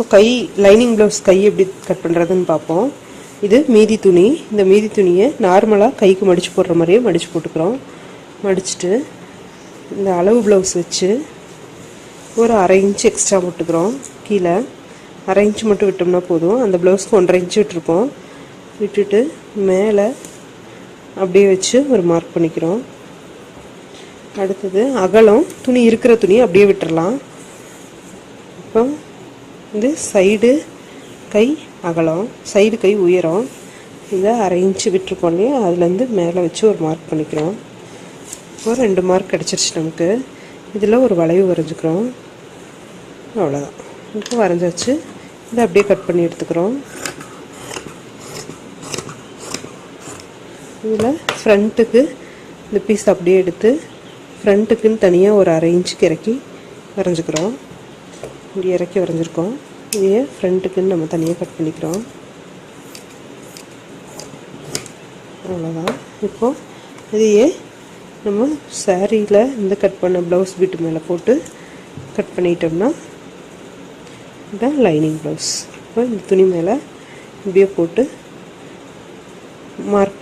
இப்போ கை lining blouse கை எப்படி cut பண்ணுறதுன்னு பார்ப்போம். இது மீதி துணி. இந்த மீதி துணியை நார்மலாக கைக்கு மடித்து போடுற மாதிரியே மடித்து போட்டுக்கிறோம். மடிச்சுட்டு இந்த அளவு ப்ளவுஸ் வச்சு ஒரு 1/2 இன்ச் எக்ஸ்ட்ரா போட்டுக்கிறோம். கீழே 1/2 இன்ச் மட்டும் விட்டோம்னா போதும். அந்த ப்ளவுஸ்க்கு 1/2 இன்ச் விட்டுருப்போம். விட்டுட்டு மேலே அப்படியே வச்சு ஒரு மார்க் பண்ணிக்கிறோம். அடுத்தது அகலம் துணி இருக்கிற துணி அப்படியே விட்டுறலாம். இப்போ இது சைடு கை அகலம், சைடு கை உயரம், இதை 1/2 இன்ச்சு விட்டுருக்கோம் இல்லையா, அதுலேருந்து மேலே வச்சு ஒரு மார்க் பண்ணிக்கிறோம். இப்போ 2 மார்க் கிடச்சிருச்சு நமக்கு. இதில் ஒரு வளைவு வரைஞ்சிக்கிறோம். அவ்வளோதான். இப்போ வரைஞ்சாச்சு. இதை அப்படியே கட் பண்ணி எடுத்துக்கிறோம். இதில் ஃப்ரண்ட்டுக்கு இந்த பீஸ் அப்படியே எடுத்து ஃப்ரண்ட்டுக்குன்னு தனியாக ஒரு 1/2 இன்ச்சுக்கு இறக்கி வரைஞ்சிக்கிறோம். இப்படி இறக்கி வரைஞ்சிருக்கோம். இதையே ஃப்ரண்ட்டுக்குன்னு நம்ம தனியாக கட் பண்ணிக்கிறோம். அவ்வளோதான். இப்போது இதையே நம்ம சாரியில் இந்த கட் பண்ண ப்ளவுஸ் பீட்டு மேலே போட்டு கட் பண்ணிட்டோம்னா இதுதான் லைனிங் ப்ளவுஸ். இப்போ இந்த துணி மேலே இப்படியே போட்டு மார்க்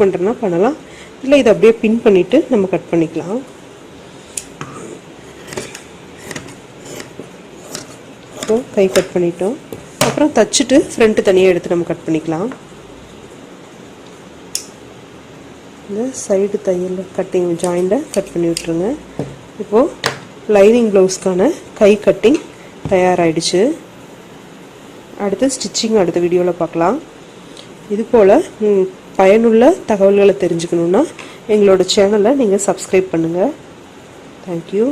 பண்ணுறதுனா பண்ணலாம், இல்லை இதை அப்படியே பின் பண்ணிவிட்டு நம்ம கட் பண்ணிக்கலாம். இப்போ கை கட் பண்ணிட்டோம். அப்புறம் தச்சுட்டு ஃப்ரண்ட்டு தனியாக எடுத்து நம்ம கட் பண்ணிக்கலாம். இந்த சைடு தையல் கட்டிங் ஜாயிண்ட்டை கட் பண்ணி விட்டுருங்க. இப்போது லைனிங் ப்ளவுஸ்க்கான கை கட்டிங் தயாராகிடுச்சு. அடுத்து ஸ்டிச்சிங் அடுத்த வீடியோவில் பார்க்கலாம். இதுபோல் பயனுள்ள தகவல்களை தெரிஞ்சுக்கணுன்னா எங்களோட சேனலை நீங்கள் சப்ஸ்கிரைப் பண்ணுங்கள். தேங்க்யூ.